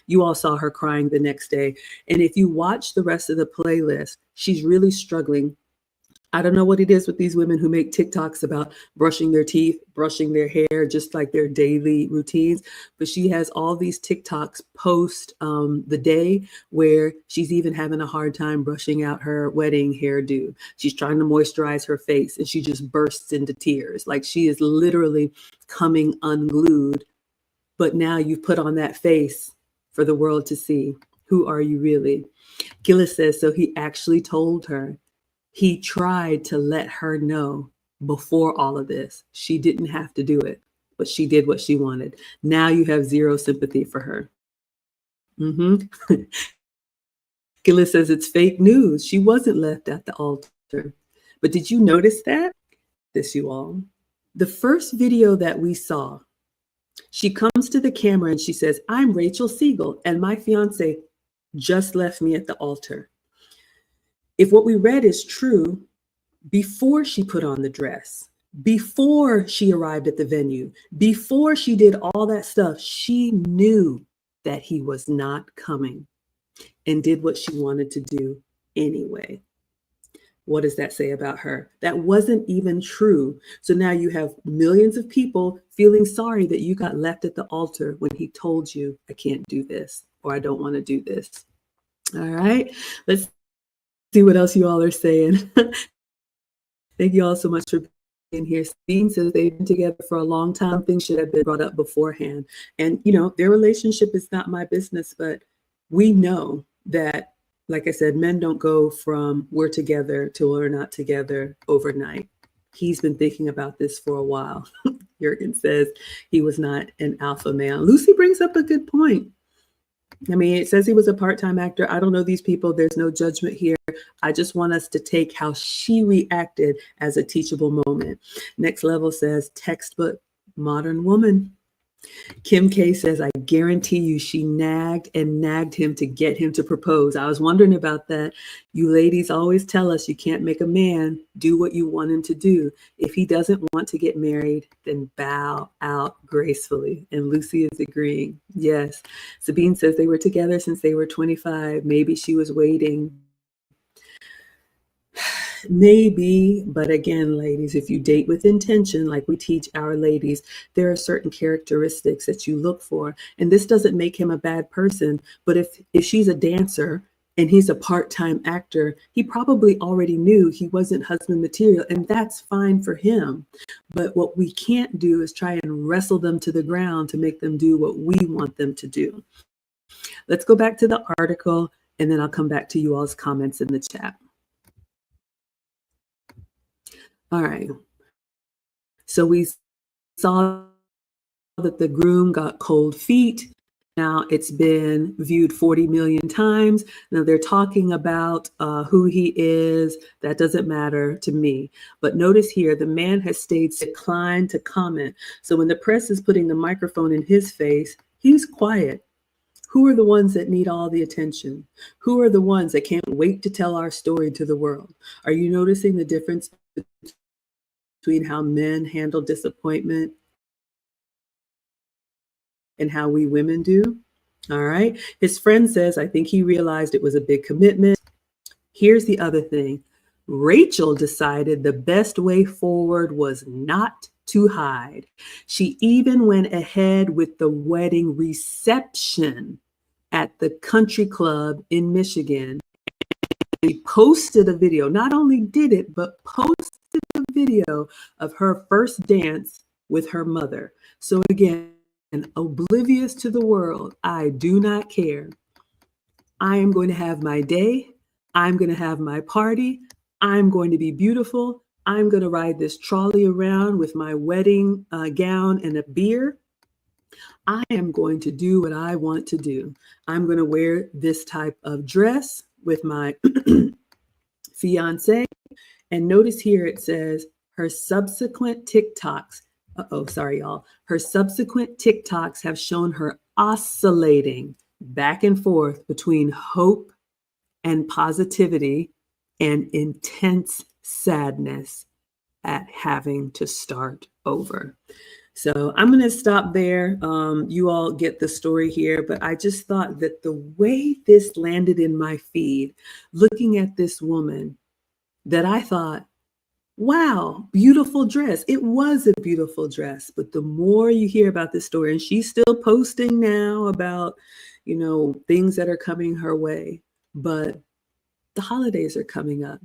you all saw her crying the next day. And if you watch the rest of the playlist, she's really struggling. I don't know what it is with these women who make TikToks about brushing their teeth, brushing their hair, just like their daily routines. But she has all these TikToks post the day where she's even having a hard time brushing out her wedding hairdo. She's trying to moisturize her face and she just bursts into tears. Like she is literally coming unglued. But now you've put on that face for the world to see. Who are you really? Gillis says, so he actually told her. He tried to let her know before all of this. She didn't have to do it, but she did what she wanted. Now you have zero sympathy for her. Gillis says it's fake news. She wasn't left at the altar. But did you notice that? This, you all. The first video that we saw, she comes to the camera and she says, I'm Rachel Siegel and my fiance just left me at the altar. If what we read is true, before she put on the dress, before she arrived at the venue, before she did all that stuff, she knew that he was not coming and did what she wanted to do anyway. What does that say about her? That wasn't even true. So now you have millions of people feeling sorry that you got left at the altar when he told you, I can't do this, or I don't want to do this. All right, let's see what else you all are saying. Thank you all so much for being here. Dean says they've been together for a long time. Things should have been brought up beforehand. And, their relationship is not my business, but we know that, like I said, men don't go from we're together to we're not together overnight. He's been thinking about this for a while. Jurgen says he was not an alpha male. Lucy brings up a good point. I mean, it says he was a part-time actor. I don't know these people. There's no judgment here. I just want us to take how she reacted as a teachable moment. Next Level says textbook modern woman. Kim K says, I guarantee you she nagged and nagged him to get him to propose. I was wondering about that. You ladies always tell us you can't make a man do what you want him to do. If he doesn't want to get married, then bow out gracefully. And Lucy is agreeing. Yes. Sabine says they were together since they were 25. Maybe she was waiting. Maybe, but again, ladies, if you date with intention, like we teach our ladies, there are certain characteristics that you look for. And this doesn't make him a bad person. But if she's a dancer and he's a part-time actor, he probably already knew he wasn't husband material, and that's fine for him. But what we can't do is try and wrestle them to the ground to make them do what we want them to do. Let's go back to the article, and then I'll come back to you all's comments in the chat. All right. So we saw that the groom got cold feet. Now it's been viewed 40 million times. Now they're talking about who he is. That doesn't matter to me. But notice here, the man has declined to comment. So when the press is putting the microphone in his face, he's quiet. Who are the ones that need all the attention? Who are the ones that can't wait to tell our story to the world? Are you noticing the difference between how men handle disappointment and how we women do? All right. His friend says, I think he realized it was a big commitment. Here's the other thing. Rachel decided the best way forward was not to hide. She even went ahead with the wedding reception at the country club in Michigan She posted a video, not only did it, but posted a video of her first dance with her mother. So again, oblivious to the world, I do not care. I am going to have my day. I'm going to have my party. I'm going to be beautiful. I'm going to ride this trolley around with my wedding gown and a beer. I am going to do what I want to do. I'm going to wear this type of dress with my fiancé. And notice here it says her subsequent TikToks. Sorry, y'all. Her subsequent TikToks have shown her oscillating back and forth between hope and positivity and intense sadness at having to start over. So I'm going to stop there. You all get the story here, but I just thought that the way this landed in my feed, looking at this woman, that I thought, wow, beautiful dress. It was a beautiful dress. But the more you hear about this story, and she's still posting now about, you know, things that are coming her way, but the holidays are coming up.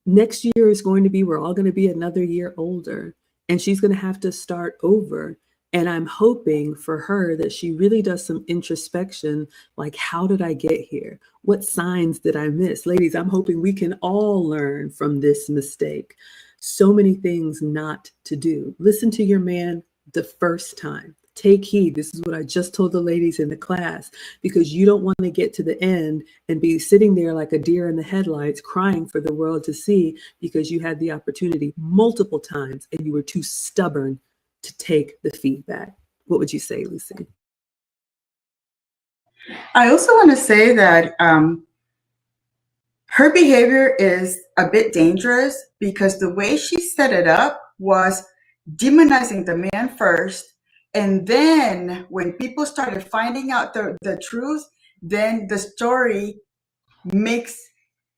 Next year is going to be, we're all going to be another year older, and she's going to have to start over. And I'm hoping for her that she really does some introspection, like, how did I get here? What signs did I miss? Ladies, I'm hoping we can all learn from this mistake. So many things not to do. Listen to your man the first time. Take heed. This is what I just told the ladies in the class, because you don't want to get to the end and be sitting there like a deer in the headlights crying for the world to see because you had the opportunity multiple times and you were too stubborn to take the feedback. What would you say, Lucy? I also want to say that her behavior is a bit dangerous because the way she set it up was demonizing the man first. And then when people started finding out the truth, then the story makes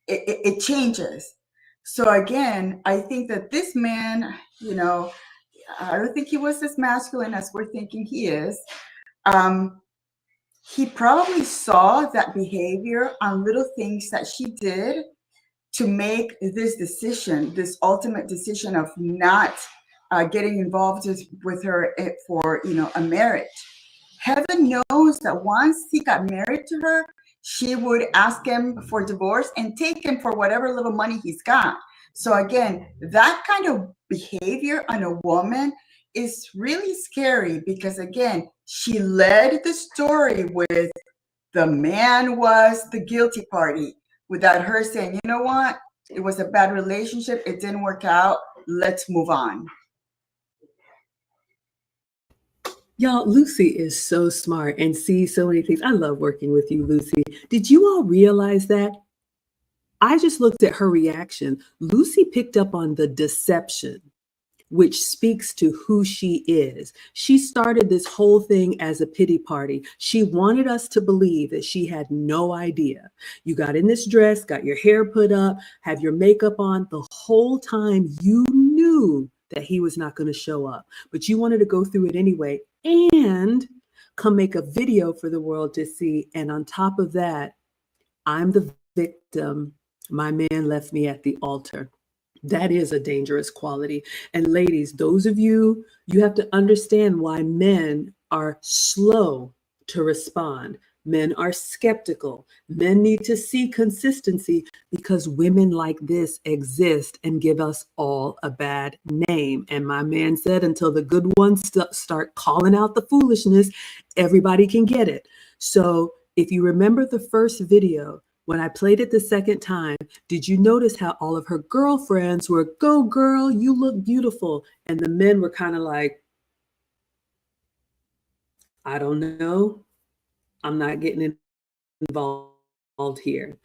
it changes. So again, I think that this man, you know, I don't think he was as masculine as we're thinking he is. He probably saw that behavior on little things that she did to make this decision, this ultimate decision of not getting involved with her for, you know, a marriage. Heaven knows that once he got married to her, she would ask him for divorce and take him for whatever little money he's got. So again, that kind of behavior on a woman is really scary because again, she led the story with the man was the guilty party without her saying, you know what, it was a bad relationship, it didn't work out, let's move on. Y'all, Lucy is so smart and sees so many things. I love working with you, Lucy. Did you all realize that? I just looked at her reaction. Lucy picked up on the deception, which speaks to who she is. She started this whole thing as a pity party. She wanted us to believe that she had no idea. You got in this dress, got your hair put up, have your makeup on. The whole time you knew that he was not going to show up, but you wanted to go through it anyway and come make a video for the world to see. And on top of that, I'm the victim. My man left me at the altar. That is a dangerous quality. And ladies, those of you, you have to understand why men are slow to respond. Men are skeptical. Men need to see consistency because women like this exist and give us all a bad name. And my man said, until the good ones start calling out the foolishness, everybody can get it. So if you remember the first video, when I played it the second time, did you notice how all of her girlfriends were, go girl, you look beautiful. And the men were kind of like, I don't know. I'm not getting involved here.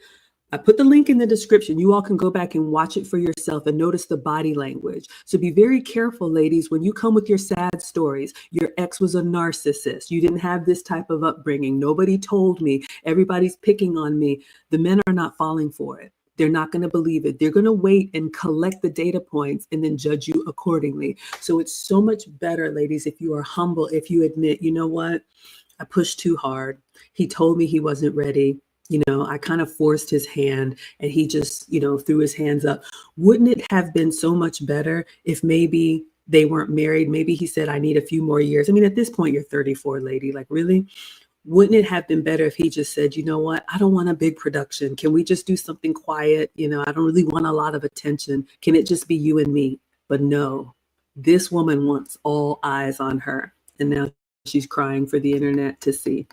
I put the link in the description. You all can go back and watch it for yourself and notice the body language. So be very careful, ladies, when you come with your sad stories. Your ex was a narcissist. You didn't have this type of upbringing. Nobody told me. Everybody's picking on me. The men are not falling for it. They're not going to believe it. They're going to wait and collect the data points and then judge you accordingly. So it's so much better, ladies, if you are humble, if you admit, you know what? I pushed too hard. He told me he wasn't ready. I kind of forced his hand and he just, threw his hands up. Wouldn't it have been so much better if maybe they weren't married? Maybe he said, I need a few more years. I mean, at this point, you're 34, lady. Like, really? Wouldn't it have been better if he just said, you know what? I don't want a big production. Can we just do something quiet? I don't really want a lot of attention. Can it just be you and me? But no, this woman wants all eyes on her. And now she's crying for the internet to see.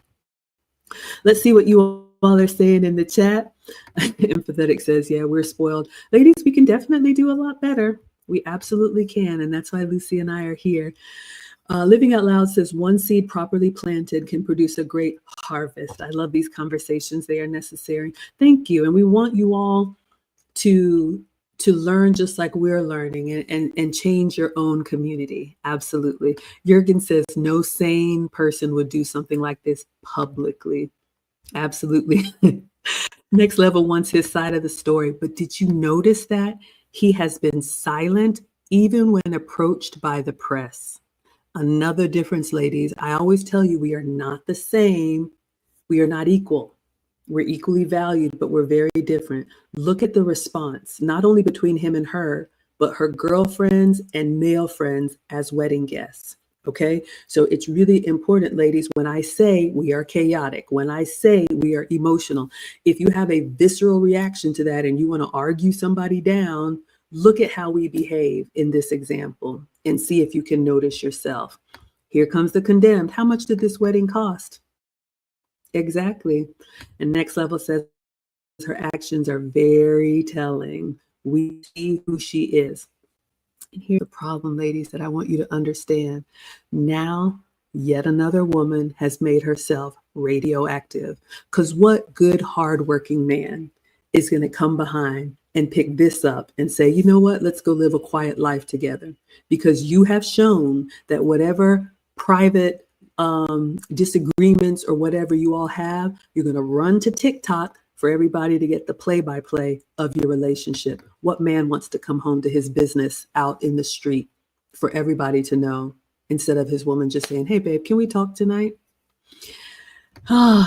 Let's see what you all are saying in the chat. Empathetic says, yeah, we're spoiled. Ladies, we can definitely do a lot better. We absolutely can. And that's why Lucy and I are here. Living Out Loud says, one seed properly planted can produce a great harvest. I love these conversations. They are necessary. Thank you. And we want you all to learn just like we're learning and change your own community. Absolutely. Jürgen says, no sane person would do something like this publicly. Absolutely. Next Level wants his side of the story. But did you notice that he has been silent even when approached by the press? Another difference, ladies. I always tell you, we are not the same. We are not equal. We're equally valued, but we're very different. Look at the response, not only between him and her, but her girlfriends and male friends as wedding guests. Okay, so it's really important, ladies, when I say we are chaotic, when I say we are emotional, if you have a visceral reaction to that and you want to argue somebody down, look at how we behave in this example and see if you can notice yourself. Here comes the condemned. How much did this wedding cost? Exactly. And Next Level says her actions are very telling. We see who she is. And here's the problem, ladies, that I want you to understand. Now, yet another woman has made herself radioactive. Because what good, hardworking man is going to come behind and pick this up and say, you know what, let's go live a quiet life together? Because you have shown that whatever private disagreements or whatever you all have, you're going to run to TikTok for everybody to get the play-by-play of your relationship. What man wants to come home to his business out in the street for everybody to know, instead of his woman just saying, hey, babe, can we talk tonight?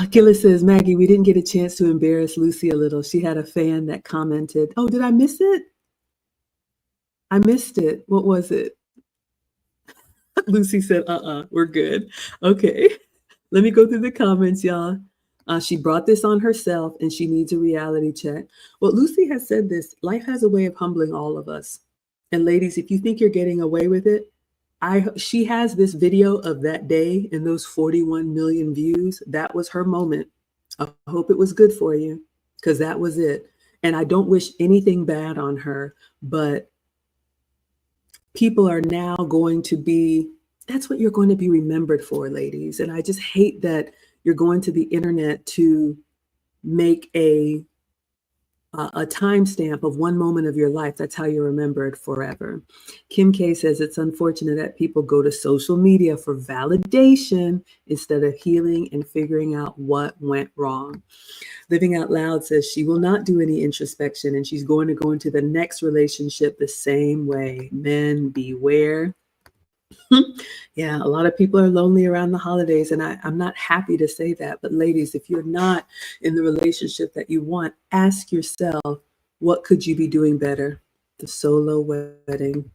Gillis says, Maggie, we didn't get a chance to embarrass Lucy a little. She had a fan that commented, oh, did I miss it? I missed it. What was it? Lucy said, we're good. Okay, let me go through the comments, y'all. She brought this on herself and she needs a reality check. Well, Lucy has said this, life has a way of humbling all of us. And ladies, if you think you're getting away with it, she has this video of that day and those 41 million views. That was her moment. I hope it was good for you, because that was it. And I don't wish anything bad on her, but people are now going to be, that's what you're going to be remembered for, ladies. And I just hate that you're going to the internet to make a timestamp of one moment of your life. That's how you're remembered forever. Kim K says, it's unfortunate that people go to social media for validation instead of healing and figuring out what went wrong. Living Out Loud says she will not do any introspection and she's going to go into the next relationship the same way. Men, beware. Yeah, a lot of people are lonely around the holidays, and I'm not happy to say that. But ladies, if you're not in the relationship that you want, ask yourself, what could you be doing better? The solo wedding.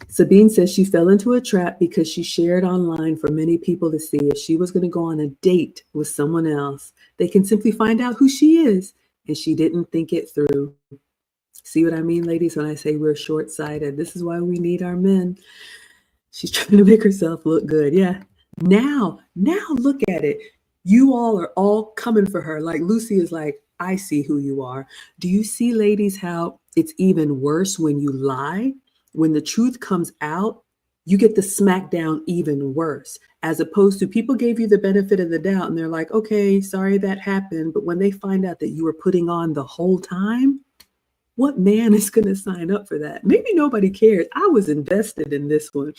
Sabine says she fell into a trap because she shared online for many people to see. If she was going to go on a date with someone else, they can simply find out who she is, and she didn't think it through. See what I mean, ladies, when I say we're short-sighted? This is why we need our men. She's trying to make herself look good. Yeah. Now look at it. You all are all coming for her. Like Lucy is like, I see who you are. Do you see, ladies, how it's even worse when you lie? When the truth comes out, you get the smackdown even worse, as opposed to people gave you the benefit of the doubt and they're like, okay, sorry that happened. But when they find out that you were putting on the whole time, what man is going to sign up for that? Maybe nobody cares. I was invested in this one.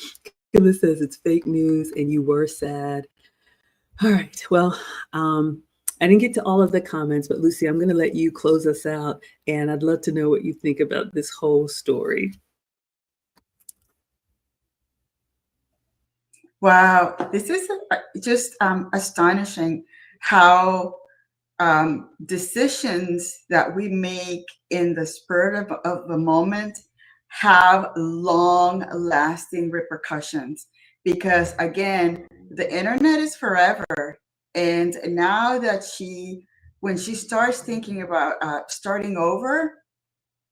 Killa says it's fake news and you were sad. All right. Well, I didn't get to all of the comments, but Lucy, I'm going to let you close us out. And I'd love to know what you think about this whole story. Wow, this is just astonishing how decisions that we make in the spirit of the moment have long lasting repercussions, because again, the internet is forever. And now that when she starts thinking about starting over,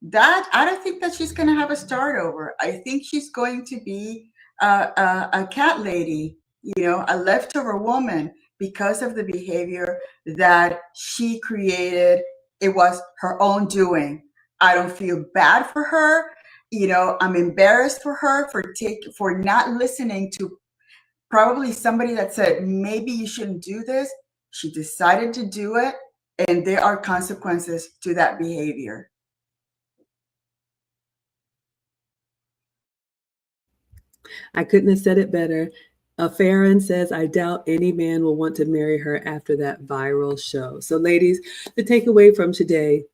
that I don't think that she's going to have a start over. I think she's going to be a cat lady, a leftover woman, because of the behavior that she created. It was her own doing. I don't feel bad for her. I'm embarrassed for her for not listening to probably somebody that said, maybe you shouldn't do this. She decided to do it, and there are consequences to that behavior. I couldn't have said it better. Farron says, I doubt any man will want to marry her after that viral show. So ladies, the takeaway from today,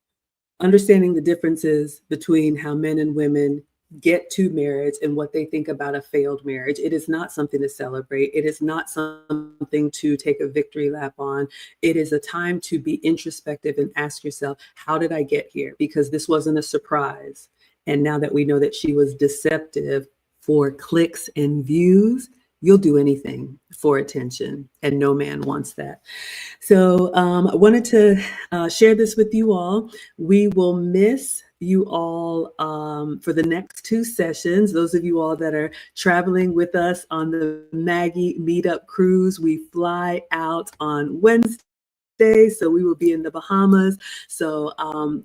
understanding the differences between how men and women get to marriage and what they think about a failed marriage. It is not something to celebrate. It is not something to take a victory lap on. It is a time to be introspective and ask yourself, how did I get here? Because this wasn't a surprise. And now that we know that she was deceptive for clicks and views, you'll do anything for attention, and no man wants that. So I wanted to share this with you all. We will miss you all for the next 2 sessions. Those of you all that are traveling with us on the Maggie Meetup Cruise, we fly out on Wednesday. So we will be in the Bahamas. So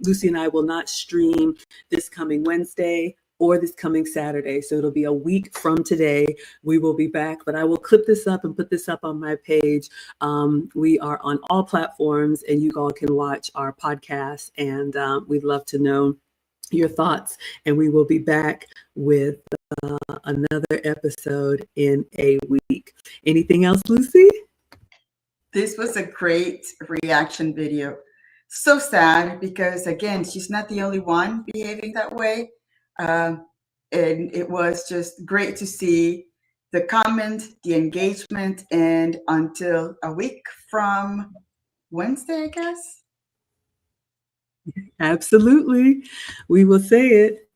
Lucy and I will not stream this coming Wednesday or this coming Saturday. So it'll be a week from today. We will be back, but I will clip this up and put this up on my page. We are on all platforms, and you all can watch our podcast, and we'd love to know your thoughts. And we will be back with another episode in a week. Anything else, Lucy? This was a great reaction video. So sad, because again, she's not the only one behaving that way. And it was just great to see the comment, the engagement, and until a week from Wednesday, I guess. Absolutely. We will say it.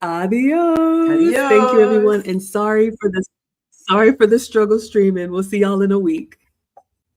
Adios. Adios. Thank you, everyone. And sorry for the struggle streaming. We'll see y'all in a week.